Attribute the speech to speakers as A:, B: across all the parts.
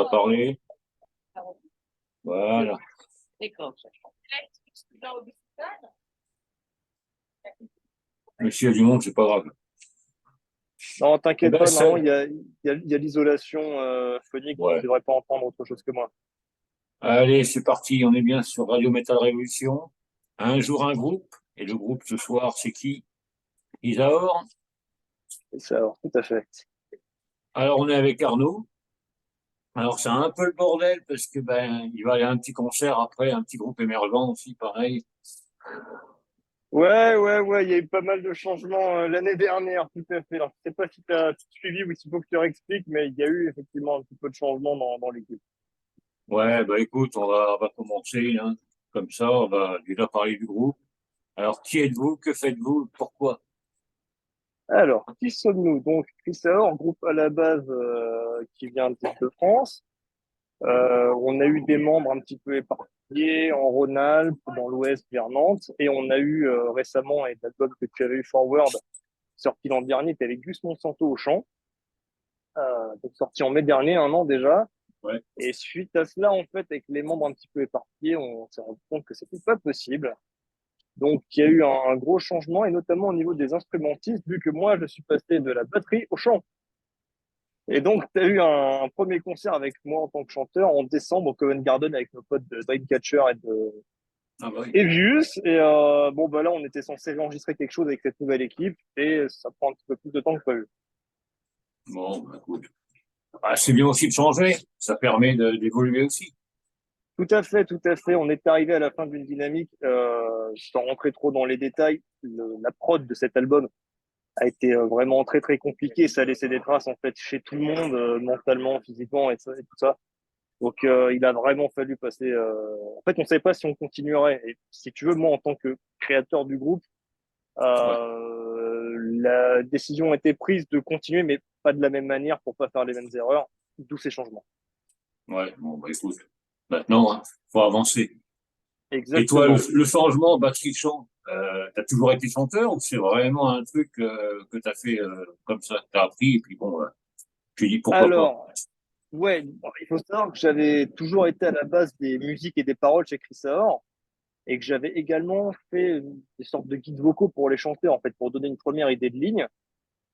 A: va parler. Voilà. Mais s'il y a du monde, c'est pas grave.
B: Non,
A: Eh
B: t'inquiète
A: ben,
B: pas, normalement, il y a l'isolation phonique, donc tu
A: ouais.
B: devrais pas entendre autre chose que moi.
A: Allez, c'est parti. On est bien sur Radio Metal Révolution. Un jour, un groupe. Et le groupe ce soir, c'est qui? Isaor.
B: Et ça, alors, tout à fait.
A: Alors, on est avec Arnaud. Alors, c'est un peu le bordel parce que il va y avoir un petit concert après, un petit groupe émergent aussi, pareil.
B: Ouais, ouais, ouais, il y a eu pas mal de changements l'année dernière, tout à fait. Alors, je sais pas si tu as suivi ou s'il faut que je te réexplique, mais il y a eu effectivement un petit peu de changement dans l'équipe.
A: Ouais, écoute, on va commencer, hein. Comme ça, on va déjà parler du groupe. Alors, qui êtes-vous? Que faites-vous? Pourquoi?
B: Alors, qui sommes-nous? Donc, Chrysaor, groupe à la base qui vient d'Île-de-France. On a eu des membres un petit peu éparpillés en Rhône-Alpes, dans l'Ouest, vers Nantes, et on a eu récemment, et l'album que tu avais eu, Forward, sorti l'an dernier, tu avec Gus Monsanto au chant, donc sorti en mai dernier, 1 an déjà.
A: Ouais.
B: Et suite à cela, en fait, avec les membres un petit peu éparpillés, on s'est rendu compte que c'était pas possible. Donc, il y a eu un gros changement, et notamment au niveau des instrumentistes, vu que moi, je suis passé de la batterie au chant. Et donc, tu as eu un premier concert avec moi en tant que chanteur en décembre au Covent Garden avec nos potes de Dreamcatcher et de
A: Ah bah oui.
B: Evius. Et bon, bah là, on était censé enregistrer quelque chose avec cette nouvelle équipe et ça prend un petit peu plus de temps que prévu.
A: Bon, écoute. Ah, c'est bien aussi de changer. Ça permet d'évoluer aussi.
B: Tout à fait, tout à fait. On est arrivé à la fin d'une dynamique, sans rentrer trop dans les détails. La prod de cet album a été vraiment très, très compliquée. Ça a laissé des traces, en fait, chez tout le monde, mentalement, physiquement et tout ça. Donc, il a vraiment fallu passer. En fait, on ne savait pas si on continuerait. Et si tu veux, moi, en tant que créateur du groupe,
A: Ouais.
B: la décision a été prise de continuer, mais pas de la même manière pour pas faire les mêmes erreurs. D'où ces changements.
A: Ouais. Bon, écoute. Maintenant, hein, faut avancer. Et toi,
B: Exactement.
A: le changement, batterie chant, t'as toujours été chanteur ou c'est vraiment un truc que t'as fait comme ça, t'as appris et puis bon, tu dis pourquoi pas.
B: Alors, ouais, bon, il faut savoir que j'avais toujours été à la base des musiques et des paroles chez Chris Saor et que j'avais également fait des sortes de guides vocaux pour les chanter, en fait, pour donner une première idée de ligne.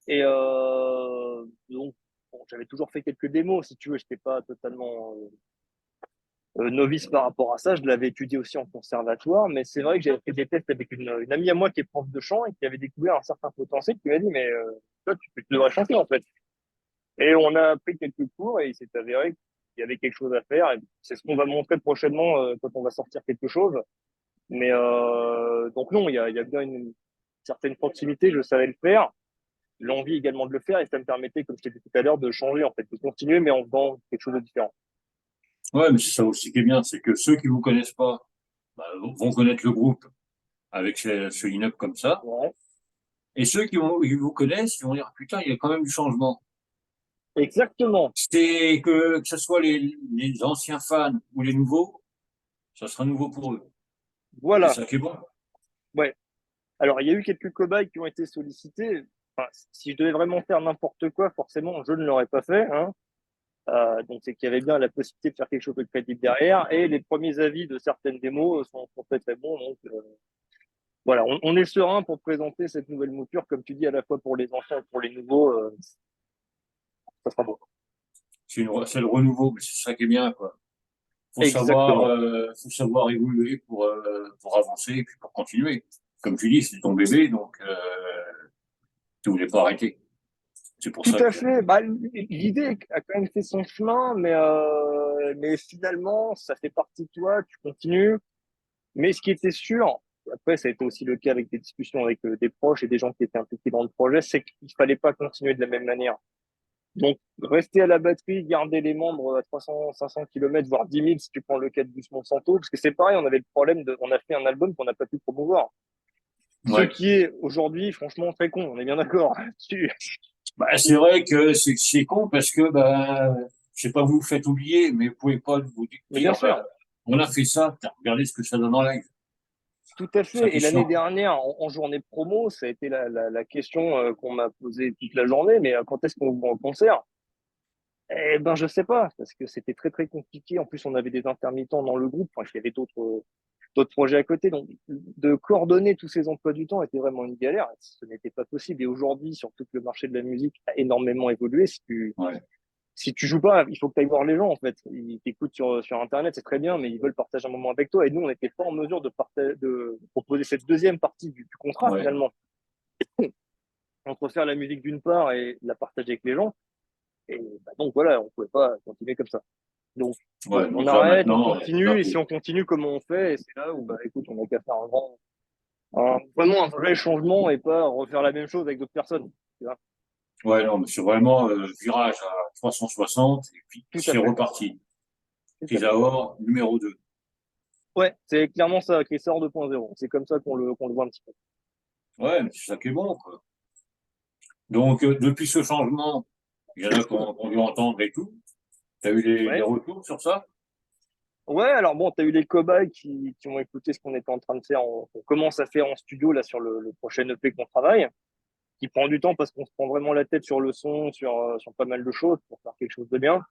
B: Et donc, bon, j'avais toujours fait quelques démos, si tu veux, je n'étais pas totalement novice par rapport à ça. Je l'avais étudié aussi en conservatoire, mais c'est vrai que j'avais fait des tests avec une amie à moi qui est prof de chant et qui avait découvert un certain potentiel, qui m'a dit, mais toi, tu devrais chanter, en fait. Et on a pris quelques cours et il s'est avéré qu'il y avait quelque chose à faire. Et c'est ce qu'on va montrer prochainement quand on va sortir quelque chose. Mais donc non, il y a bien une certaine proximité, je savais le faire, l'envie également de le faire et ça me permettait, comme je t'ai dit tout à l'heure, de changer, en fait, de continuer, mais en faisant quelque chose de différent.
A: Ouais, mais c'est ça aussi qui est bien, c'est que ceux qui vous connaissent pas vont connaître le groupe avec ce line-up comme ça,
B: Ouais.
A: et ceux qui vous connaissent, ils vont dire putain, il y a quand même du changement.
B: Exactement.
A: C'est que ce soit les anciens fans ou les nouveaux, ça sera nouveau pour eux. C'est
B: Voilà.
A: ça qui est bon.
B: Ouais. Alors, il y a eu quelques cobayes qui ont été sollicités. Enfin, si je devais vraiment faire n'importe quoi, forcément, je ne l'aurais pas fait, hein. Donc, c'est qu'il y avait bien la possibilité de faire quelque chose de crédible derrière. Et les premiers avis de certaines démos sont très, très bons. Donc, voilà, on est serein pour présenter cette nouvelle mouture, comme tu dis, à la fois pour les anciens et pour les nouveaux. Ça sera bon.
A: C'est le renouveau, mais c'est ça qui est bien, quoi.
B: Exactement.
A: Faut savoir évoluer pour avancer et puis pour continuer. Comme tu dis, c'est ton bébé, donc tu voulais pas arrêter. C'est pour
B: Tout
A: ça
B: à
A: que.
B: fait. Bah, l'idée a quand même fait son chemin, mais finalement, ça fait partie de toi, tu continues. Mais ce qui était sûr, après, ça a été aussi le cas avec des discussions avec des proches et des gens qui étaient impliqués dans le projet, c'est qu'il fallait pas continuer de la même manière. Donc, rester à la batterie, garder les membres à 300, 500 kilomètres, voire 10 000 si tu prends le cas de Gus Monsanto, parce que c'est pareil, on avait le problème on a fait un album qu'on n'a pas pu promouvoir. Ce
A: Ouais.
B: qui est aujourd'hui, franchement, très con, on est bien d'accord.
A: C'est vrai que c'est con parce que je sais pas vous faites oublier, mais vous pouvez pas vous
B: Mais bien
A: dire
B: sûr,
A: on a fait ça, t'as regardé ce que ça donne en live.
B: tout à
A: C'est ça
B: fait.
A: qui
B: Et
A: est
B: l'année
A: chiant.
B: dernière, en journée de promo, ça a été la question qu'on m'a posée toute la journée, mais quand est-ce qu'on vous voit en concert? Eh ben, je sais pas, parce que c'était très, très compliqué. En plus, on avait des intermittents dans le groupe. Enfin, il y avait d'autres projets à côté. Donc, de coordonner tous ces emplois du temps était vraiment une galère. Ce n'était pas possible. Et aujourd'hui, surtout que le marché de la musique a énormément évolué,
A: Ouais,
B: si tu joues pas, il faut que tu ailles voir les gens, en fait. Ils t'écoutent sur Internet, c'est très bien, mais ils veulent partager un moment avec toi. Et nous, on n'était pas en mesure de proposer cette deuxième partie du contrat,
A: ouais,
B: finalement. Entre faire la musique d'une part et la partager avec les gens. Et bah, donc, voilà, on pouvait pas continuer comme ça. Donc, bon,
A: ouais.
B: on
A: Donc là,
B: arrête, on
A: maintenant,
B: continue. Et si on continue comme on fait, c'est là où, bah, écoute, on a qu'à faire vraiment un vrai changement et pas refaire la même chose avec d'autres personnes. Tu vois.
A: ouais, non, mais c'est vraiment virage à 360 et puis
B: Tout à
A: c'est
B: fait.
A: reparti.
B: Tout à fait.
A: Kizaor, numéro 2.
B: Ouais, c'est clairement ça, Cressor 2.0. C'est comme ça qu'on le voit un petit peu.
A: Ouais, mais c'est ça qui est bon, quoi. Donc, depuis ce changement, il y en a qu'on dû entendre et tout. Tu as eu des
B: Ouais.
A: retours sur ça?
B: Ouais, alors bon, t'as eu les cobayes qui ont écouté ce qu'on était en train de faire, qu'on commence à faire en studio là sur le prochain EP qu'on travaille, qui prend du temps parce qu'on se prend vraiment la tête sur le son, sur pas mal de choses pour faire quelque chose de bien.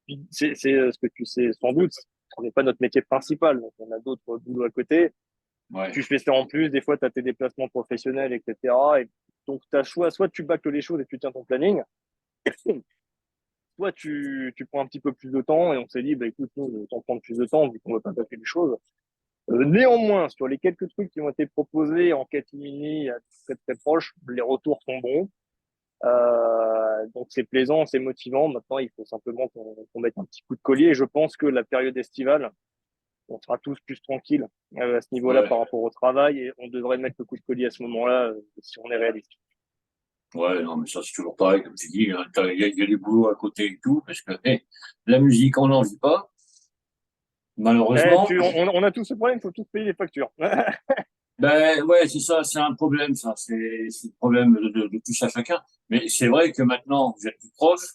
B: Puis c'est ce que tu sais sans doute, ce n'est pas notre métier principal, donc on a d'autres boulots à côté.
A: Ouais,
B: Tu fais ça en plus, des fois tu as tes déplacements professionnels, etc. Et donc tu as choix, soit tu bâcles les choses et tu tiens ton planning, soit tu prends un petit peu plus de temps et on s'est dit, bah écoute, nous, autant prendre plus de temps vu qu'on ne veut pas bâcler les choses. Néanmoins, sur les quelques trucs qui ont été proposés en catimini à très très proche, les retours sont bons. Donc c'est plaisant, c'est motivant. Maintenant, il faut simplement qu'on mette un petit coup de collier. Et je pense que la période estivale, on sera tous plus tranquilles à ce niveau-là
A: ouais,
B: par rapport au travail et on devrait mettre le coup de collier à ce moment-là si on est réaliste.
A: ouais, non, mais ça c'est toujours pareil, comme tu dis, hein, il y a des boulots à côté et tout, parce que la musique, on n'en vit pas, malheureusement.
B: On a tous ce problème, il faut tous payer les factures.
A: Ben ouais, c'est ça, c'est un problème, ça, c'est le problème de tous à chacun. Mais c'est vrai que maintenant, vous êtes plus proches,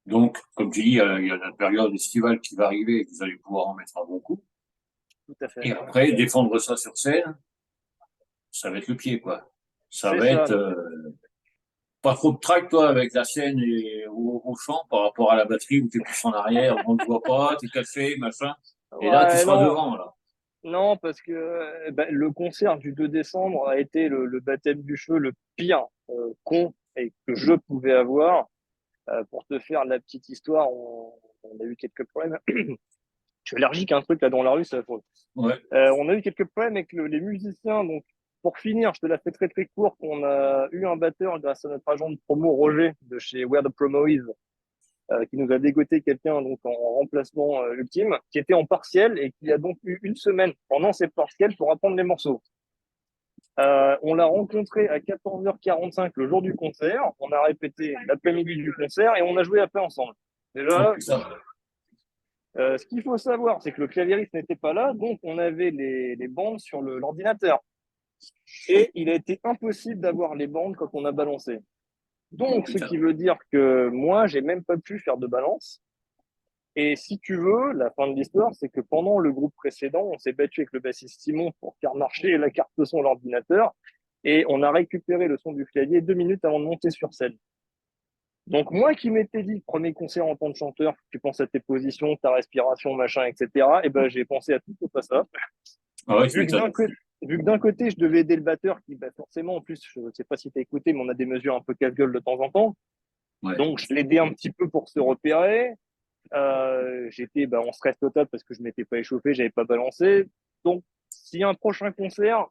A: donc, comme tu dis, il y a la période estivale qui va arriver et que vous allez pouvoir en mettre un bon coup.
B: Tout à fait.
A: Et après, défendre ça sur scène, ça va être le pied, quoi. Ça
B: C'est
A: va
B: ça.
A: être pas trop de trac, toi, avec la scène et au chant par rapport à la batterie où t'es plus en arrière, on ne te voit pas, t'es caché, machin. Et là, tu
B: Ouais,
A: seras
B: non,
A: devant, là.
B: non, parce que bah, le concert du 2 décembre a été le baptême du feu le pire con et que je pouvais avoir. Pour te faire la petite histoire, on a eu quelques problèmes. Je suis allergique à un truc là dans la rue, ça.
A: Ouais,
B: On a eu quelques problèmes avec les musiciens. Donc, pour finir, je te la fais très très courte. On a eu un batteur grâce à notre agent de promo Roger de chez Where the Promo Is, qui nous a dégoté quelqu'un donc en remplacement ultime, qui était en partiel et qui a donc eu une semaine pendant ses partiels pour apprendre les morceaux. On l'a rencontré à 14h45 le jour du concert. On a répété l'après-midi du concert et on a joué après ensemble.
A: oh
B: Déjà,
A: putain.
B: ce qu'il faut savoir, c'est que le claviériste n'était pas là, donc on avait les bandes sur l'ordinateur. Et il a été impossible d'avoir les bandes quand on a balancé.
A: Oh
B: Donc, ce
A: putain.
B: qui veut dire que moi, j'ai même pas pu faire de balance. Et si tu veux, la fin de l'histoire, c'est que pendant le groupe précédent, on s'est battu avec le bassiste Simon pour faire marcher la carte son de l'ordinateur. Et on a récupéré le son du clavier 2 minutes avant de monter sur scène. Donc moi qui m'étais dit, premier concert en tant que chanteur, tu penses à tes positions, ta respiration, machin, etc. Et ben j'ai pensé à tout sauf à ça.
A: Ah ouais, tu
B: Vu que
A: m'étonnes.
B: d'un côté, vu que d'un côté, je devais aider le batteur qui, bah, forcément, en plus, je ne sais pas si tu as écouté, mais on a des mesures un peu casse-gueule de temps en temps.
A: Ouais.
B: Donc je l'aidais un petit peu pour se repérer. J'étais en stress total parce que je m'étais pas échauffé, j'avais pas balancé. Donc s'il y a un prochain concert,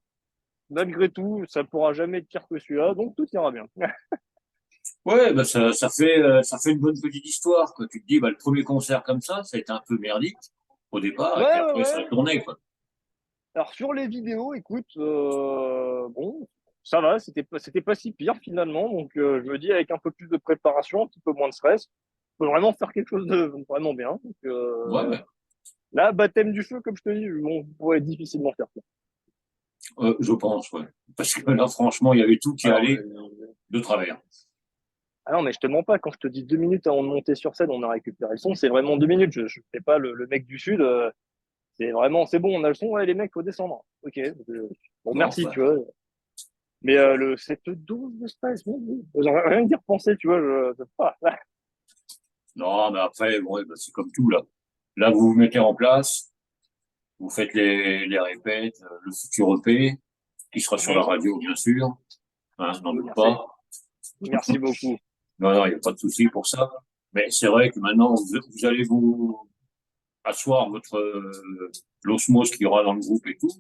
B: malgré tout, ça pourra jamais être pire que celui-là, donc tout ira bien.
A: Ouais, bah ça fait une bonne petite histoire, quoi. Tu te dis, bah, le premier concert comme ça a été un peu merdique au départ, et puis
B: Ouais, ouais,
A: après, ça a
B: ouais.
A: tourné, quoi.
B: Alors sur les vidéos, écoute, bon, ça va, c'était pas si pire finalement. Donc je me dis avec un peu plus de préparation, un petit peu moins de stress, on peut vraiment faire quelque chose de vraiment bien. Donc
A: Ouais,
B: là, baptême du feu, comme je te dis, bon, pourrait difficilement faire ça.
A: je pense, ouais. Parce que là, franchement, il y avait tout qui
B: Alors,
A: allait de travers.
B: ah non, mais je te mens pas, quand je te dis 2 minutes avant de monter sur scène, on a récupéré le son, c'est vraiment 2 minutes. Je fais pas le mec du Sud. C'est vraiment, c'est bon, on a le son, ouais, les mecs, faut descendre. Ok, bon,
A: Bon,
B: merci,
A: bah,
B: tu vois. Mais cette dose de stress, bon, j'aurais rien que d'y repenser, tu vois, je sais pas.
A: Non, mais après, bon, ouais, bah, c'est comme tout, là. Là, vous vous mettez en place, vous faites les répètes, le futur EP, qui sera sur la
B: Mhm.
A: radio, bien sûr, hein, n'en doute
B: Merci.
A: pas.
B: Merci beaucoup.
A: Non, non, il n'y a pas de souci pour ça. Mais c'est vrai que maintenant, vous allez vous asseoir l'osmose qu'il y aura dans le groupe et tout,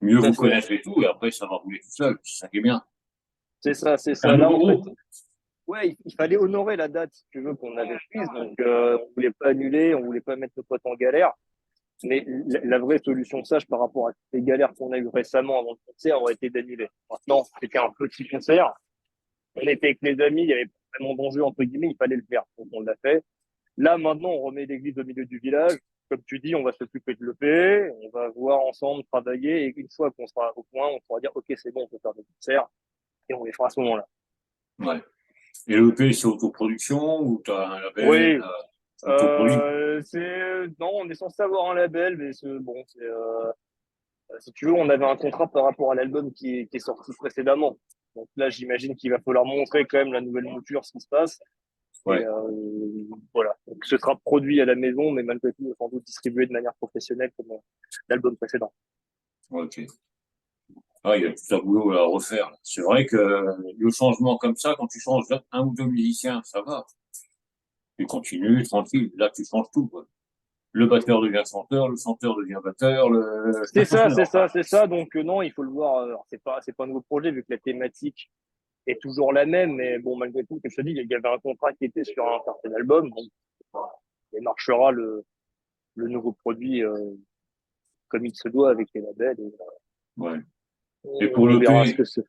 A: mieux
B: Tout à
A: vous
B: fait.
A: connaître et tout, et après, ça va rouler tout seul. C'est ça qui est bien.
B: C'est ça, c'est
A: Un
B: ça. Là,
A: nouveau
B: en fait,
A: groupe.
B: ouais, il fallait honorer la date, si tu veux, qu'on avait prise. Donc, on voulait pas annuler, on voulait pas mettre nos potes en galère. Mais la vraie solution sage par rapport à les galères qu'on a eues récemment avant le concert aurait été d'annuler. Maintenant, c'était un petit concert. On était avec les amis, il y avait pas vraiment d'enjeu, entre guillemets, il fallait le faire. Donc, on l'a fait. Là, maintenant, on remet l'église au milieu du village. Comme tu dis, on va s'occuper de l'EP, on va voir ensemble, travailler. Et une fois qu'on sera au point, on pourra dire, OK, c'est bon, on peut faire des concerts. Et on les fera à ce moment-là.
A: Ouais. Et le EP, c'est autoproduction ou t'as un label,
B: Oui,
A: autoproduit?
B: non, on est censé avoir un label, mais bon, si tu veux, on avait un contrat par rapport à l'album qui est sorti précédemment. Donc là, j'imagine qu'il va falloir montrer quand même la nouvelle mouture, ce qui se passe. Et
A: Ouais.
B: voilà. Donc, ce sera produit à la maison, mais malgré tout, sans doute distribué de manière professionnelle comme l'album précédent.
A: Ok. Ah, il y a tout un boulot à refaire. C'est vrai que le changement comme ça, quand tu changes un ou deux musiciens, ça va. Tu continues, tranquille. Là, tu changes tout, quoi. Le batteur devient chanteur, le chanteur devient batteur,
B: C'est ça, c'est
A: enfin,
B: ça, c'est ça. Donc non, il faut le voir. Alors, c'est pas un nouveau projet vu que la thématique est toujours la même, mais bon, malgré tout, comme je te dis, il y avait un contrat qui était sur un certain album, donc voilà, il marchera le nouveau produit comme il se doit avec les labels. Et,
A: ouais. Et
B: on verra ce que c'est.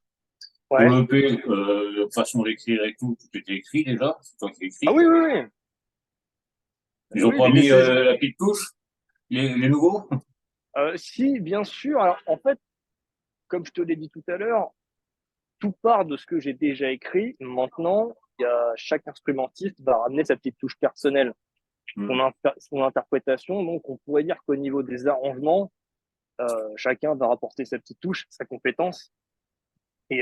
A: pour
B: Ouais.
A: le P, façon d'écrire et tout était écrit déjà. C'est toi qui
B: Ah
A: écris.
B: oui, oui, oui.
A: Ils ont
B: Oui,
A: pas mis
B: les,
A: la petite touche, les nouveaux.
B: si, bien sûr. Alors, en fait, comme je te l'ai dit tout à l'heure, tout part de ce que j'ai déjà écrit. Maintenant, chaque instrumentiste va ramener sa petite touche personnelle,
A: Hmm.
B: son interprétation. Donc, on pourrait dire qu'au niveau des arrangements, chacun va rapporter sa petite touche, sa compétence et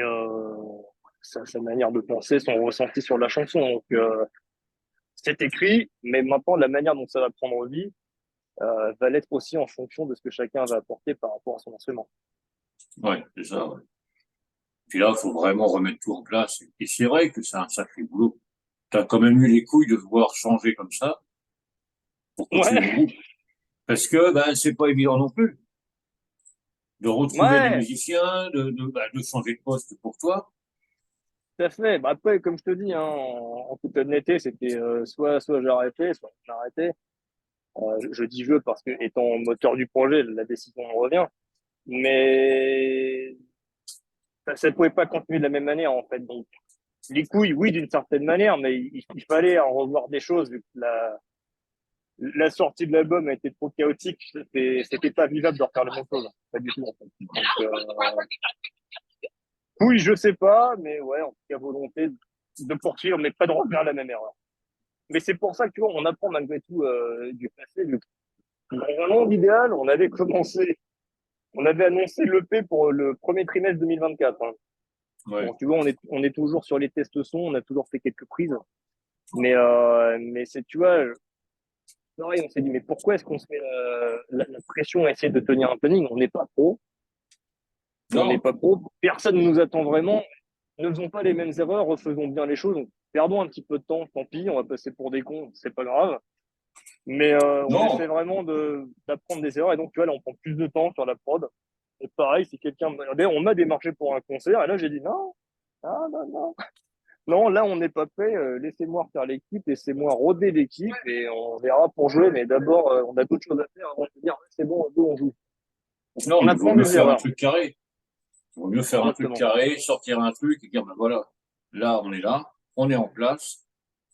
B: sa manière de penser, son ressenti sur la chanson. Donc, c'est écrit, mais maintenant, la manière dont ça va prendre vie va l'être aussi en fonction de ce que chacun va apporter par rapport à son instrument.
A: Ouais, c'est ça. Ouais. Puis là, il faut vraiment remettre tout en place. Et c'est vrai que c'est un sacré boulot. T'as quand même eu les couilles de vouloir changer comme ça pour continuer le
B: Ouais,
A: groupe. Parce que ben c'est pas évident non plus de retrouver des
B: ouais,
A: musiciens, de changer de poste pour toi.
B: tout à fait. Bah, après, comme je te dis, hein, en toute honnêteté, c'était soit j'arrêtais, soit on arrêtait. Je dis je parce que étant moteur du projet, la décision en revient. Mais ça ne pouvait pas continuer de la même manière en fait. Donc les couilles, oui, d'une certaine manière, mais il fallait en revoir des choses vu que la sortie de l'album a été trop chaotique. C'était pas vivable de refaire la même chose. Pas du tout en fait. Donc, oui, je sais pas, mais ouais, en tout cas volonté de poursuivre, mais pas de refaire la même erreur. Mais c'est pour ça que tu vois, on apprend malgré tout du passé. Dans un monde idéal, on avait annoncé l'EP pour le premier trimestre 2024. Hein.
A: Ouais.
B: Bon, tu vois, on est toujours sur les tests son, on a toujours fait quelques prises. Mais c'est, tu vois, pareil, on s'est dit, mais pourquoi est-ce qu'on se met la pression à essayer de tenir un planning? On n'est pas pro, on n'est
A: Non,
B: pas pro, personne ne nous attend vraiment. Ne faisons pas les mêmes erreurs, refaisons bien les choses. Donc, perdons un petit peu de temps, tant pis, on va passer pour des cons, c'est pas grave. Mais on essaie
A: non,
B: vraiment d'apprendre des erreurs. Et donc, tu vois, là, on prend plus de temps sur la prod. Et pareil, si quelqu'un, on m'a démarché pour un concert, et là, j'ai dit non, non, non, non. Non, là, on n'est pas prêt. Laissez-moi refaire l'équipe, laissez-moi roder l'équipe et on verra pour jouer. Mais d'abord, on a d'autres choses à faire avant de dire c'est bon, go, on joue.
A: non,
B: On
A: mais il vaut
B: apprend
A: mieux
B: des
A: faire un
B: erreurs.
A: truc carré. Il vaut mieux faire un truc
B: Exactement.
A: carré, sortir un truc et dire, ben voilà, là, on est en place.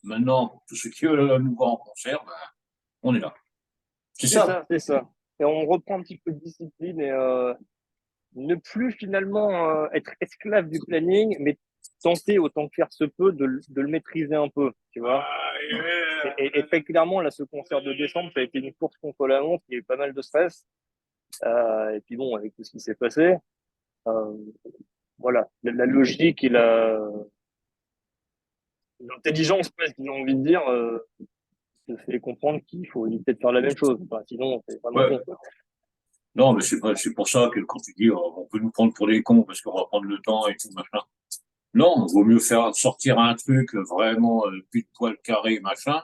A: Maintenant, tous ceux qui veulent nous voir en concert, ben, on est là. C'est
B: C'est
A: ça.
B: ça, c'est ça. Et on reprend un petit peu de discipline et ne plus finalement être esclave du planning, mais tenter autant que faire se peut de le maîtriser un peu, tu vois. Et très clairement, là, ce concert de décembre, ça a été une course contre la montre. Il y a eu pas mal de stress. Et puis bon, avec tout ce qui s'est passé, euh, voilà, la logique et l'intelligence, presque, j'ai envie de dire, te fait comprendre qu'il faut éviter de faire la même chose. Enfin, sinon, c'est vraiment
A: Ouais.
B: con, quoi.
A: Non, mais c'est pour ça que quand tu dis, on peut nous prendre pour des cons parce qu'on va prendre le temps et tout, machin. Non, vaut mieux faire sortir un truc vraiment plus de poil carré, machin.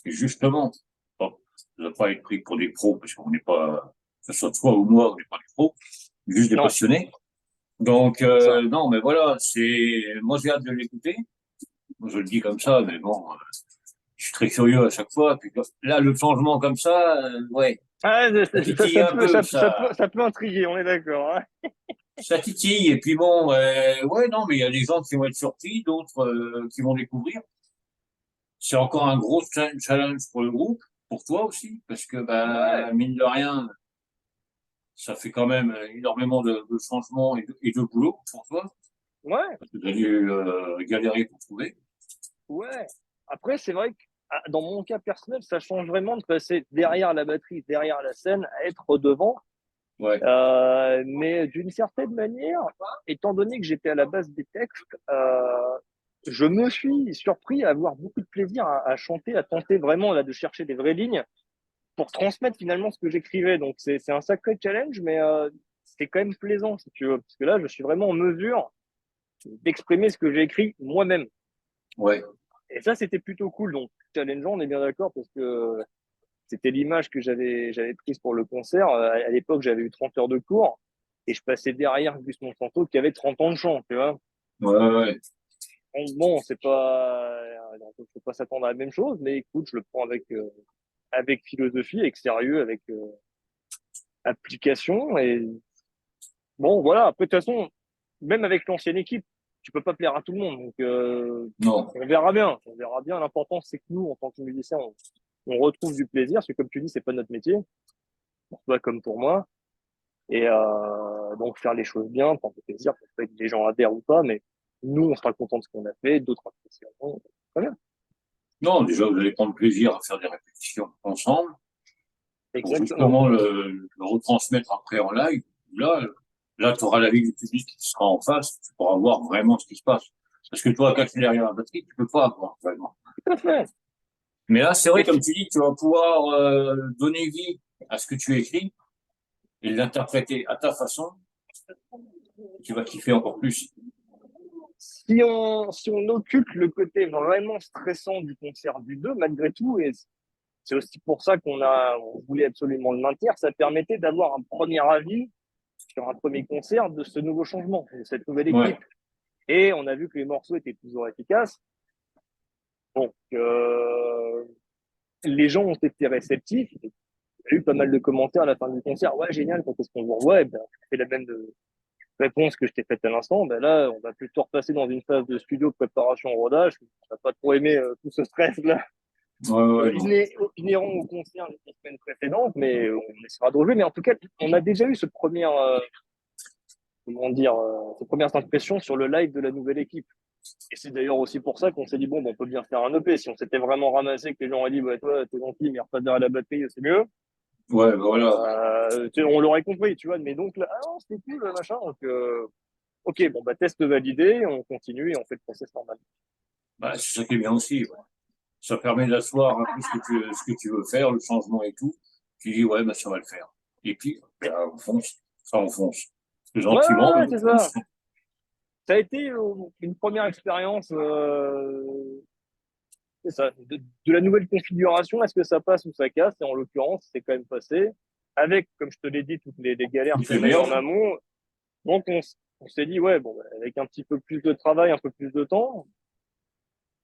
A: Et justement, bon, on ne va pas être pris pour des pros parce qu'on n'est pas, que ce soit toi ou moi, on n'est pas des pros, juste des
B: Non,
A: passionnés. Donc,
B: c'est ça.
A: non, mais voilà, moi j'ai hâte de l'écouter. Moi, je le dis comme ça, mais bon, je suis très curieux à chaque fois. Puis là, le changement comme ça, ouais,
B: Ah,
A: ça titille un peu,
B: ça peut intriguer, on est d'accord, hein.
A: ça titille. Et puis bon, ouais, non, mais il y a des gens qui vont être surpris, d'autres qui vont découvrir. C'est encore un gros challenge pour le groupe, pour toi aussi, parce que
B: Ouais,
A: bah, mine de rien, ça fait quand même énormément de changements et de boulot pour toi,
B: ouais,
A: parce que tu as dû galérer pour trouver.
B: ouais. Après, c'est vrai que dans mon cas personnel, ça change vraiment de passer derrière la batterie, derrière la scène, à être devant.
A: Ouais,
B: Mais d'une certaine manière, étant donné que j'étais à la base des textes, je me suis surpris à avoir beaucoup de plaisir à chanter, à tenter vraiment là, de chercher des vraies lignes pour transmettre finalement ce que j'écrivais. Donc c'est un sacré challenge, mais c'est quand même plaisant si tu veux, parce que là, je suis vraiment en mesure d'exprimer ce que j'ai écrit moi-même.
A: ouais,
B: Et ça, c'était plutôt cool. Donc challengeant, on est bien d'accord, parce que c'était l'image que j'avais prise pour le concert. À l'époque, j'avais eu 30 heures de cours et je passais derrière Gus Monsanto qui avait 30 ans de chant, tu vois.
A: ouais, ouais.
B: Donc, bon, c'est pas, faut pas s'attendre à la même chose, mais écoute, je le prends avec philosophie, avec sérieux, avec application. Et bon, voilà. Après, de toute façon, même avec l'ancienne équipe, tu peux pas plaire à tout le monde. Donc,
A: Non,
B: on verra bien. On verra bien. L'important, c'est que nous, en tant que musiciens, on retrouve du plaisir. Parce que comme tu dis, c'est pas notre métier, pour toi comme pour moi. Et donc faire les choses bien, prendre du plaisir, peut-être que les gens adhèrent ou pas, mais nous, on sera content de ce qu'on a fait, d'autres apprécieront. Très bien.
A: non, déjà, vous allez prendre plaisir à faire des répétitions ensemble pour
B: Exactement.
A: justement le retransmettre après en live. Là, là, tu auras l'avis du public qui sera en face, tu pourras voir vraiment ce qui se passe. Parce que toi, caché derrière la batterie, tu peux pas voir vraiment.
B: Tout à fait.
A: Mais là, c'est vrai,
B: Et
A: comme
B: fi-
A: tu dis, tu vas pouvoir donner vie à ce que tu écris et l'interpréter à ta façon. Tu vas kiffer encore plus.
B: si on occulte le côté vraiment stressant du concert du 2 malgré tout, et c'est aussi pour ça on voulait absolument le maintenir, ça permettait d'avoir un premier avis sur un premier concert de ce nouveau changement, de cette nouvelle
A: Ouais,
B: équipe. Et on a vu que les morceaux étaient toujours efficaces. Donc, les gens ont été réceptifs. J'ai eu pas mal de commentaires à la fin du concert. Ouais, génial, quand est-ce qu'on vous revoit? Eh ben, je fais la même réponse que je t'ai faite à l'instant. Ben là, on va plutôt repasser dans une phase de studio, préparation, rodage. On n'a pas trop aimé tout ce stress-là,
A: ouais, ouais, non.
B: inhérent au concert les semaines précédentes, mais on essaiera de relever. Mais en tout cas, on a déjà eu comment dire, cette première impression sur le live de la nouvelle équipe. Et c'est d'ailleurs aussi pour ça qu'on s'est dit, bon, ben, on peut bien faire un EP. Si on s'était vraiment ramassé, que les gens auraient dit, ouais, toi, t'es gentil, mais repasse derrière la batterie, c'est mieux.
A: Ouais, bah voilà.
B: On l'aurait compris, tu vois. Mais donc, là, ah non, c'était cool, machin. Donc, ok, bon, bah, test validé, on continue et on fait le process normal.
A: Bah, c'est ça qui est bien aussi. Ouais. Ça permet d'asseoir un peu ce que tu veux faire, le changement et tout. Tu dis, ouais, bah, ça va le faire. Et puis, bah, on fonce. Ça, on fonce.
B: Ouais,
A: Gentiment,
B: ouais,
A: mais
B: ouais,
A: on
B: c'est
A: fonce.
B: ça. Ça a été une première expérience, c'est ça, de la nouvelle configuration. Est-ce que ça passe ou ça casse? Et en l'occurrence, c'est quand même passé. Avec, comme je te l'ai dit, toutes les galères
A: Il fait
B: qu'on a eues en
A: meilleur.
B: amont. Donc, on s'est dit, ouais, bon, bah, avec un petit peu plus de travail, un peu plus de temps,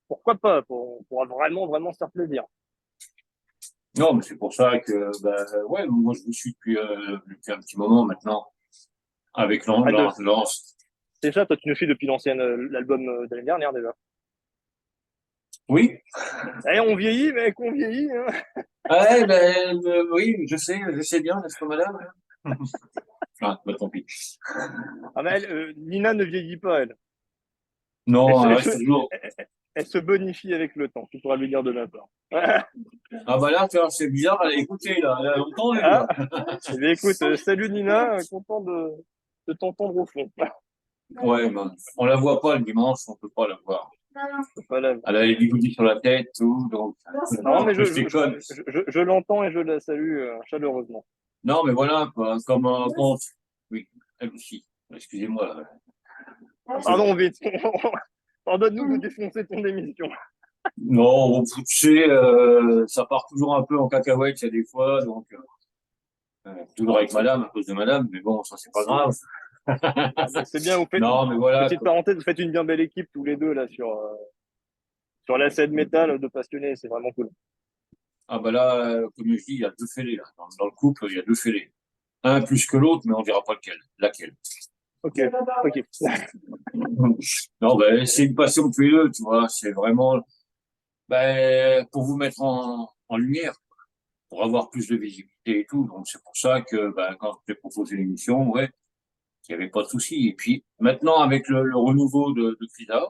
B: pourquoi pas? On pourra vraiment, vraiment se faire plaisir.
A: Non, mais c'est pour ça que, bah, ouais, moi, je vous suis depuis un petit moment maintenant, avec
B: Ah,
A: Lance.
B: c'est ça, toi, tu nous suis depuis l'album de l'année dernière déjà.
A: Oui.
B: Eh, on vieillit, mec, on vieillit, hein.
A: Ah, ouais, ben, oui, je sais bien, n'est-ce pas, madame? Ah, bah, tant pis.
B: Ah, mais Nina ne vieillit pas, elle. Elle
A: Non,
B: se,
A: elle
B: elle
A: reste
B: se,
A: toujours.
B: elle se bonifie avec le temps, tu pourras lui dire de ma part.
A: Ah, bah là, tu vois, c'est bizarre, elle a écouté, là, elle a entendu,
B: Ah,
A: là.
B: eh bien, écoute, salut Nina, content de t'entendre au fond.
A: Ouais, ben, on la voit pas le dimanche, on peut pas la voir.
B: Voilà.
A: Elle a des goodies sur la tête, tout, donc,
B: Non, mais
A: après, je déconne.
B: je l'entends et je la salue chaleureusement.
A: Non, mais voilà, quoi, comme un compte. Oui, elle aussi. Excusez-moi.
B: Pardon, vite. Pardonne-nous de défoncer ton émission.
A: Non, bon, tu sais, ça part toujours un peu en cacahuète, il y a des fois, donc, toujours avec madame, à cause de madame, mais bon, ça, c'est pas grave.
B: Ah, bah, c'est bien, vous faites,
A: Non, mais voilà,
B: petite parenthèse, vous faites une bien belle équipe tous les deux là sur la scène métal de passionnés, c'est vraiment cool.
A: ah bah là, comme je dis, il y a deux fêlés, là. Dans le couple, il y a deux fêlés. Un plus que l'autre, mais on dira pas lequel. Laquelle.
B: Ok, ok.
A: Non, ben, c'est une passion tous les deux, tu vois. C'est vraiment, ben, pour vous mettre en lumière, pour avoir plus de visibilité et tout. Donc, c'est pour ça que, ben, quand je t'ai proposé l'émission, ouais, il n'y avait pas de souci. Et puis, maintenant, avec le renouveau de Frida,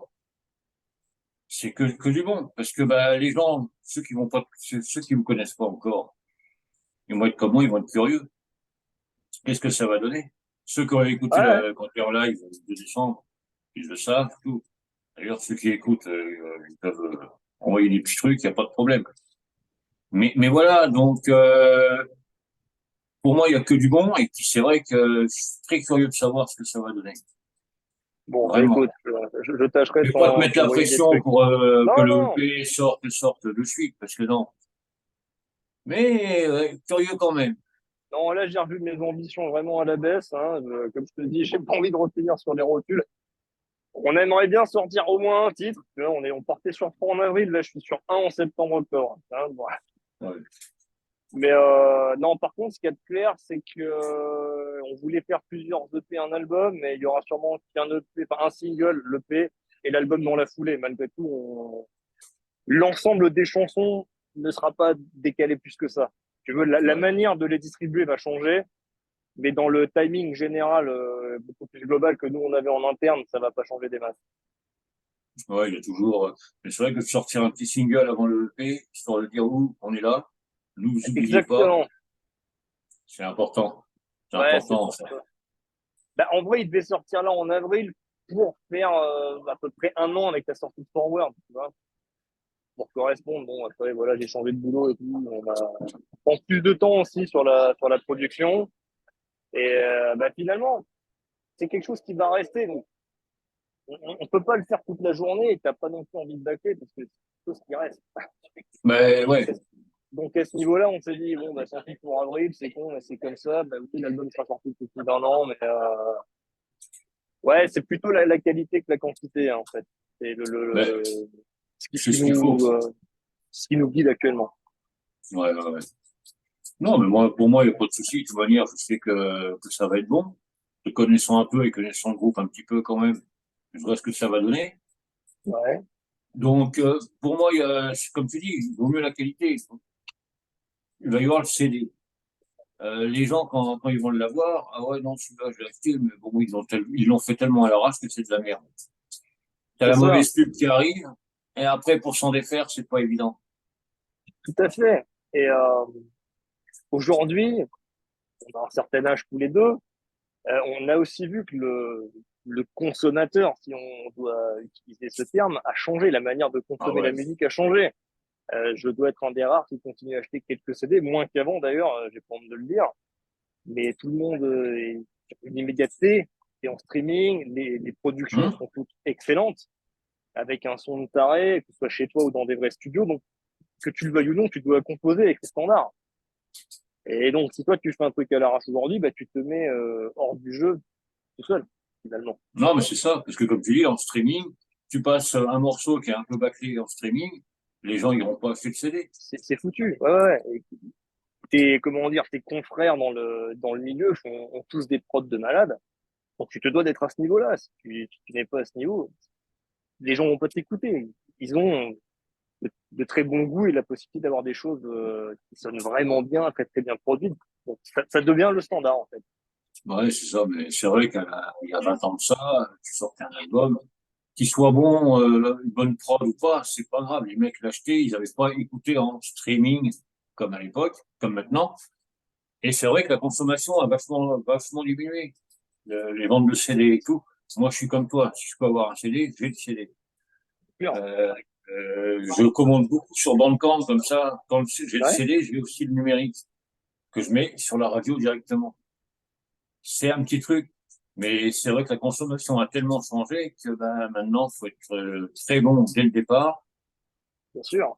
A: c'est que du bon. Parce que, ben, les gens, ceux qui vous connaissent pas encore, ils vont être comme moi, ils vont être curieux. Qu'est-ce que ça va donner? Ceux qui ont écouté
B: Ouais,
A: le concert en live de décembre, ils le savent, tout. D'ailleurs, ceux qui écoutent, ils peuvent envoyer des petits trucs, il n'y a pas de problème. Mais voilà, donc, pour moi, il n'y a que du bon. Et puis, c'est vrai que je suis très curieux de savoir ce que ça va donner.
B: bon, bah
A: Vraiment.
B: écoute, je tâcherai
A: Je
B: de
A: vais pas te mettre la
B: t'envoyer des
A: pression
B: trucs.
A: pour que
B: Non,
A: le
B: non,
A: EP sorte de suite, parce que non. Mais curieux quand même.
B: non, là j'ai revu mes ambitions vraiment à la baisse. Hein. Comme je te dis, j'ai pas envie de retenir sur les rotules. On aimerait bien sortir au moins un titre. Là, on partait sur 3 en avril, là je suis sur un en septembre-octobre. Hein, voilà.
A: Ouais.
B: Mais non, par contre, ce qu'il y a de clair, c'est que on voulait faire plusieurs EP, un album, mais il y aura sûrement qu'un EP, enfin un single, l'EP, et l'album dans la foulée. Malgré tout, l'ensemble des chansons ne sera pas décalé plus que ça. Tu veux, la
A: Ouais.
B: manière de les distribuer va changer, mais dans le timing général, beaucoup plus global que nous on avait en interne, ça va pas changer des masses.
A: Ouais, il y a toujours. Mais c'est vrai que de sortir un petit single avant le EP, histoire de dire où on est là, ne vous oubliez pas,
B: Exactement.
A: c'est important. C'est
B: Ouais, c'est
A: important,
B: pour
A: ça.
B: ça. Bah, en vrai, il devait sortir là en avril pour faire à peu près un an avec la sortie de Forward, tu vois, pour correspondre. Bon, après, voilà, j'ai changé de boulot et tout. On prend plus de temps aussi sur la production. Et bah, finalement, c'est quelque chose qui va rester. Donc, on peut pas le faire toute la journée et t'as pas non plus envie de bâcler parce que c'est quelque chose qui reste.
A: Mais
B: Donc,
A: ouais,
B: donc à ce niveau-là, on s'est dit, bon, bah, sorti pour avril, c'est con, mais c'est comme ça. Bah, oui, l'album sera sorti depuis plus d'un an, mais ouais, c'est plutôt la qualité que la quantité, hein, en fait. C'est
A: mais
B: ce
A: c'est
B: qui
A: ce qu'il faut.
B: ce qui nous guide actuellement.
A: Ouais, ouais, ouais. Non, mais moi, pour moi, il n'y a pas de souci. De toute manière, je sais que ça va être bon. Te connaissant un peu et connaissant le groupe un petit peu quand même, je vois ce que ça va donner.
B: Ouais.
A: Donc, pour moi, comme tu dis, il vaut mieux la qualité. Il va y avoir le CD. Les gens, quand ils vont l'avoir, ah ouais, non, celui-là, je l'ai acheté, mais bon, ils l'ont fait tellement à l'arrache que c'est de la merde. T'as
B: C'est
A: la
B: ça,
A: mauvaise pub qui arrive, et après, pour s'en défaire, c'est pas évident.
B: tout à fait. Et aujourd'hui, on a un certain âge tous les deux, on a aussi vu que le consommateur, si on doit utiliser ce terme, a changé. La manière de
A: Ah
B: consommer la
A: ouais.
B: musique a changé. Je dois être un des rares qui continue à acheter quelques CD, moins qu'avant d'ailleurs, j'ai pas honte de le dire. Mais tout le monde est sur une immédiateté, et en streaming, les productions
A: Hum
B: sont toutes excellentes, avec un son de taré, que ce soit chez toi ou dans des vrais studios. Donc, que tu le veuilles ou non, tu dois composer avec les standards. Et donc, si toi, tu fais un truc à l'arrache aujourd'hui, bah, tu te mets hors du jeu tout seul, finalement.
A: Non, mais c'est ça, parce que comme tu dis, en streaming, tu passes un morceau qui est un peu bâclé en streaming, les gens iront pas acheter le CD.
B: C'est foutu. Ouais, ouais. Et comment dire, tes confrères dans le milieu ont tous des prods de malades. Donc, tu te dois d'être à ce niveau-là. Si tu n'es pas à ce niveau, les gens vont pas t'écouter. Ils ont de très bon goût et la possibilité d'avoir des choses qui sonnent vraiment bien, très très bien produites. Donc, ça devient le standard, en fait.
A: Ouais, c'est ça, mais c'est vrai qu'il y a 20 ans de ça, tu sortais un album, qu'il soit bon, une bonne prod ou pas, c'est pas grave. Les mecs l'achetaient, ils n'avaient pas écouté en streaming comme à l'époque, comme maintenant. Et c'est vrai que la consommation a vachement diminué. Les ventes de CD et tout. Moi, je suis comme toi. Si je peux avoir un CD, j'ai le CD.
B: Sûr.
A: Je commande beaucoup sur Bandcamp, comme ça. Quand j'ai le
B: Ouais,
A: CD, j'ai aussi le numérique que je mets sur la radio directement. C'est un petit truc, mais c'est vrai que la consommation a tellement changé que ben, maintenant, faut être très bon dès le départ.
B: bien sûr.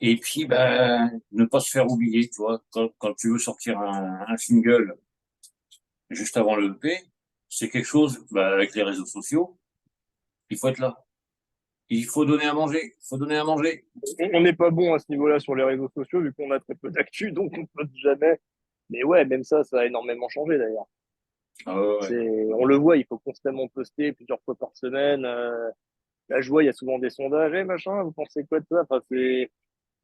A: Et puis, ben, ne pas se faire oublier, tu vois. Quand tu veux sortir un single juste avant le EP, c'est quelque chose, ben, avec les réseaux sociaux, il faut être là. Il faut donner à manger. Il faut donner à manger.
B: On n'est pas bon à ce niveau-là sur les réseaux sociaux, vu qu'on a très peu d'actu, donc on ne poste jamais. Mais ouais, même ça a énormément changé d'ailleurs.
A: Ah ouais, ouais.
B: On le voit, il faut constamment poster plusieurs fois par semaine. Là, je vois, il y a souvent des sondages, eh, machin, vous pensez quoi de ça? Enfin,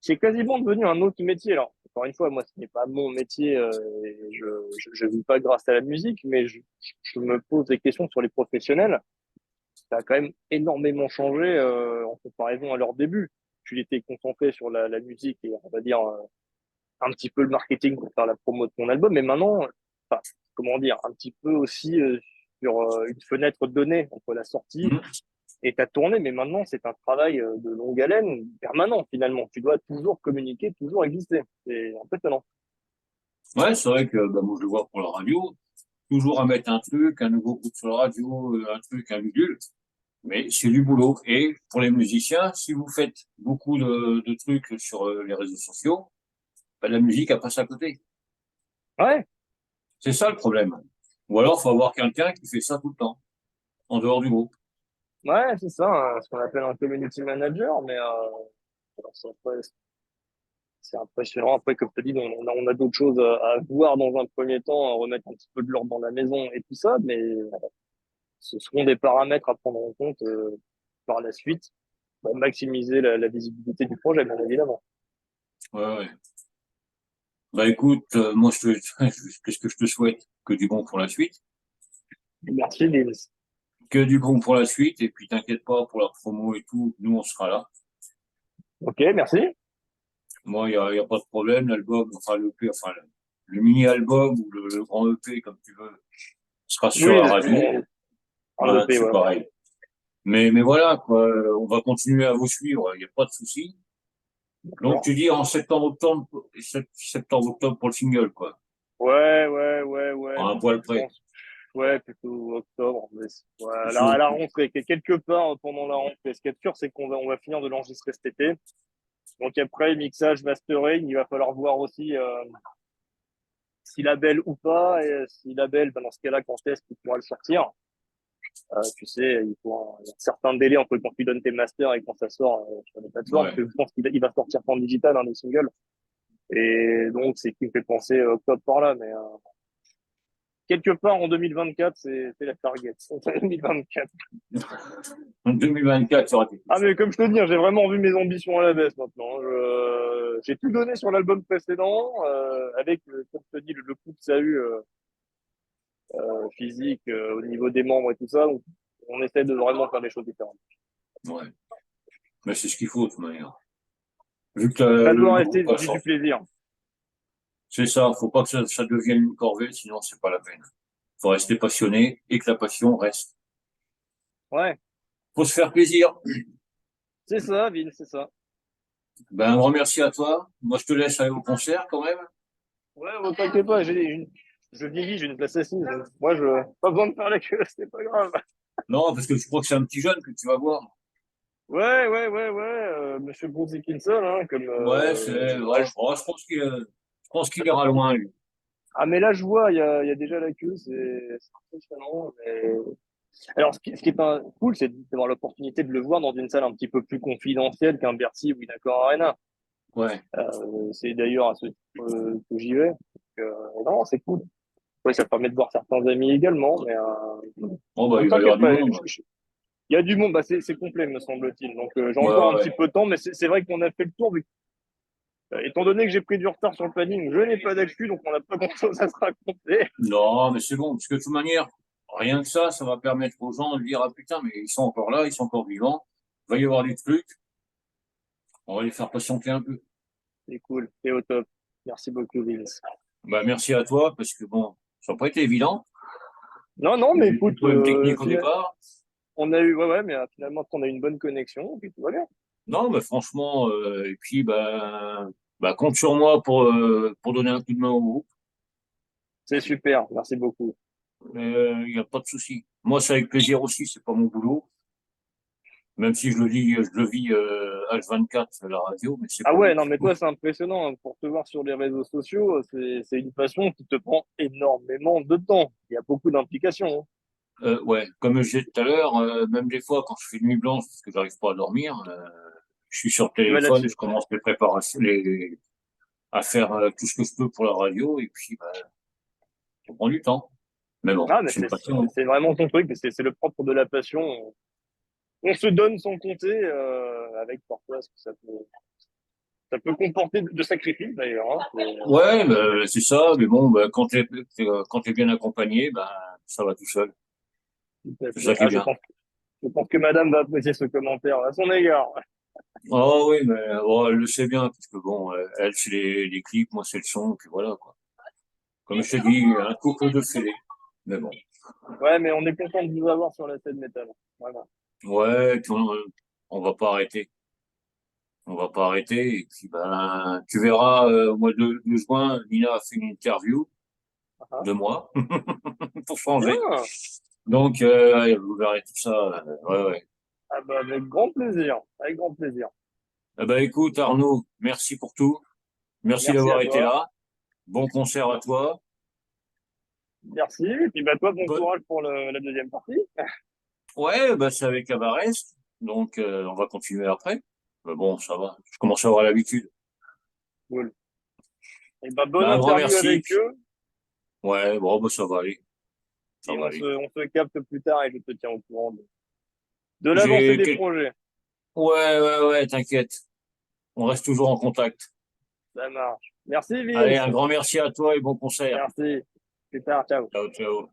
B: c'est quasiment devenu un autre métier. Alors, encore une fois, moi, ce n'est pas mon métier, et je vis pas grâce à la musique, mais je me pose des questions sur les professionnels. Ça a quand même énormément changé, en comparaison à leur début. Tu étais concentré sur la musique et, on va dire, un petit peu le marketing pour faire la promo de ton album, mais maintenant, enfin, comment dire, un petit peu aussi, sur, une fenêtre donnée entre la sortie
A: Mhm.
B: et ta tournée, mais maintenant, c'est un travail, de longue haleine, permanent, finalement. Tu dois toujours communiquer, toujours exister. C'est impressionnant.
A: Ouais, c'est vrai que ben, moi, je le vois pour la radio. Toujours à mettre un truc, un nouveau groupe sur la radio, un truc, un bidule. Mais c'est du boulot. Et pour les musiciens, si vous faites beaucoup de trucs sur les réseaux sociaux, ben, la musique, elle passe à côté.
B: Ouais,
A: C'est ça le problème. Ou alors, faut avoir quelqu'un qui fait ça tout le temps, en dehors du groupe.
B: ouais, c'est ça, hein, ce qu'on appelle un community manager, mais, alors, c'est impressionnant. Après, comme tu dis, on a d'autres choses à voir dans un premier temps, à remettre un petit peu de l'ordre dans la maison et tout ça, mais ce seront des paramètres à prendre en compte, par la suite pour maximiser la visibilité du projet, bien évidemment.
A: Ouais, ouais. Bah écoute, moi, qu'est-ce que je te souhaite? Que du bon pour la suite.
B: Merci, Vince.
A: Que du bon pour la suite. Et puis, t'inquiète pas pour la promo et tout. Nous, on sera là.
B: Ok, merci.
A: Moi, y a pas de problème. L'album, enfin, le EP, enfin, le mini-album ou le grand EP, comme tu veux, sera sur
B: Oui,
A: la radio.
B: en
A: Voilà,
B: EP,
A: c'est
B: ouais.
A: pareil. Mais voilà, quoi, on va continuer à vous suivre, il n'y a pas de souci. Donc
B: D'accord.
A: tu dis en septembre, octobre, septembre, octobre pour le single, quoi.
B: Ouais, ouais, ouais, ouais.
A: En un poil
B: Je
A: près.
B: pense, ouais, plutôt octobre. Mais ouais,
A: C'est
B: à
A: chaud.
B: la rentrée, quelque part pendant la rentrée. Ce qui est sûr, c'est on va finir de l'enregistrer cet été. Donc après, mixage, mastering, il va falloir voir aussi, si label ou pas, et, si label, ben dans ce cas-là, quand est-ce qu'il pourra le sortir. Tu sais, il y a un certain délai entre quand tu donnes tes masters et quand ça sort, sur les plateformes. Parce
A: Ouais.
B: que je pense qu'il va sortir en digital, hein, les singles. Et donc, c'est ce qui me fait penser, octobre par là. Mais, quelque part en 2024, c'est la target. 2024.
A: En 2024, ça aura été
B: Ah,
A: plus.
B: mais comme je te dis, hein, j'ai vraiment vu mes ambitions à la baisse maintenant. J'ai tout donné sur l'album précédent, avec, comme je te dis, le coup que ça a eu, physique, au niveau des membres et tout ça. Donc, on essaie de vraiment faire des choses différentes.
A: Ouais. Mais c'est ce qu'il faut, de toute manière. Vu que
B: Ça doit
A: le
B: rester
A: groupe a
B: du
A: sorti.
B: plaisir.
A: C'est ça, faut pas que ça devienne une corvée, sinon c'est pas la peine. Faut rester passionné et que la passion reste.
B: Ouais,
A: Faut se faire plaisir.
B: c'est ça, Vin, c'est ça.
A: Ben, un grand merci à toi. Moi, je te laisse aller au concert quand même.
B: Ouais, ne t'inquiète pas, je vieillis, j'ai une place assise. Moi, pas besoin de faire la queue, c'est pas grave.
A: Non, parce que je crois que c'est un petit jeune que tu vas voir.
B: Ouais, ouais, ouais, ouais, Monsieur Bruce Dickinson, hein, comme,
A: Ouais, ouais,
B: ouais.
A: je pense qu'il ira loin, lui.
B: Ah, mais là, je vois, il y a déjà la queue, c'est impressionnant. Mais... Alors, ce qui est pas cool, c'est d'avoir l'opportunité de le voir dans une salle un petit peu plus confidentielle qu'un Bercy ou une Accor Arena.
A: Ouais.
B: C'est d'ailleurs à ce titre, que j'y vais. Donc, non, c'est cool. Ouais, ça permet de voir certains amis également, mais,
A: Bon, bah,
B: ne
A: il va y avoir
B: t'inquiète
A: du
B: pas,
A: monde.
B: il y a du monde, bah, c'est complet, me semble-t-il. Donc, j'ai
A: Ouais,
B: encore
A: ouais,
B: un petit
A: ouais.
B: peu de temps, mais c'est vrai qu'on a fait le tour. Étant donné que j'ai pris du retard sur le planning, je n'ai pas d'actu, donc on n'a pas grand-chose à se raconter.
A: Non, mais c'est bon, parce que de toute manière, rien que ça va permettre aux gens de dire, ah putain, mais ils sont encore là, ils sont encore vivants. Il va y avoir des trucs. On va les faire patienter un peu.
B: C'est cool, c'est au top. Merci beaucoup, Vince.
A: Bah, merci à toi, parce que bon, ça n'a pas été évident.
B: Non, non,
A: Il y a
B: mais
A: eu des
B: écoute,
A: problèmes techniques au départ.
B: on a eu, ouais, ouais, mais finalement, on a eu une bonne connexion, et puis tout va bien.
A: Non, mais franchement, et puis, compte sur moi pour donner un coup de main au groupe.
B: C'est super, merci beaucoup.
A: Il n'y a pas de souci. Moi, c'est avec plaisir aussi, c'est pas mon boulot. Même si je le vis H24 à la radio, mais c'est
B: Ah
A: pas
B: ouais,
A: mon
B: non, mais
A: boulot.
B: toi, c'est impressionnant, hein. Pour te voir sur les réseaux sociaux, c'est une passion qui te prend énormément de temps. Il y a beaucoup d'implications, hein.
A: Ouais, comme je disais tout à l'heure, même des fois quand je fais nuit blanche parce que j'arrive pas à dormir, je suis sur le
B: Tu vas
A: téléphone, je
B: là-dessus.
A: commence les préparations, à faire tout ce que je peux pour la radio, et puis ça prend du temps. Mais bon,
B: Ah, mais
A: c'est une passion, hein.
B: c'est vraiment ton truc, c'est le propre de la passion. On se donne sans compter, avec parfois ce que ça peut comporter de sacrifices d'ailleurs, hein.
A: Ouais, c'est ça, mais bon, quand t'es bien accompagné, ça va tout seul.
B: Tout à
A: C'est
B: fait.
A: ça qui est
B: Ah,
A: bien.
B: je pense que madame va apprécier ce commentaire à son égard.
A: Oh oui, mais oh, elle le sait bien, parce que bon, elle, c'est les clips, moi, c'est le son, puis voilà, quoi. Comme je te dis, un couple de fêlés. Mais bon.
B: Ouais, mais on est content de vous avoir sur la scène métal. Voilà.
A: Ouais, puis on va pas arrêter. On va pas arrêter. Et puis, tu verras, au mois de juin, Nina a fait une interview
B: Ah,
A: de moi, pour changer.
B: ah.
A: Donc, vous verrez tout ça. Ouais, ouais.
B: Ah bah, avec grand plaisir. Avec grand plaisir.
A: Eh ben, écoute, Arnaud, merci pour tout. Merci
B: Merci à
A: d'avoir été
B: toi.
A: là. Bon concert à toi.
B: Merci. Et puis, bah, toi, bon
A: Bonne...
B: courage pour la deuxième partie.
A: Ouais, c'est avec Abarest. Donc, on va continuer après. Mais bon, ça va. Je commence à avoir l'habitude.
B: Cool. Et bah, bonne
A: Un grand
B: interview
A: merci.
B: avec eux.
A: Ouais, bon, ça va aller. Ça
B: Et
A: va aller.
B: on se capte plus tard et je te tiens au courant de l'avancée
A: J'ai
B: des
A: quel-
B: projets.
A: Ouais, ouais, ouais, t'inquiète. On reste toujours en contact.
B: Ça marche. Merci,
A: Allez,
B: Vince.
A: un grand merci à toi et bon concert.
B: Merci. Plus tard. Ciao.
A: Ciao, ciao.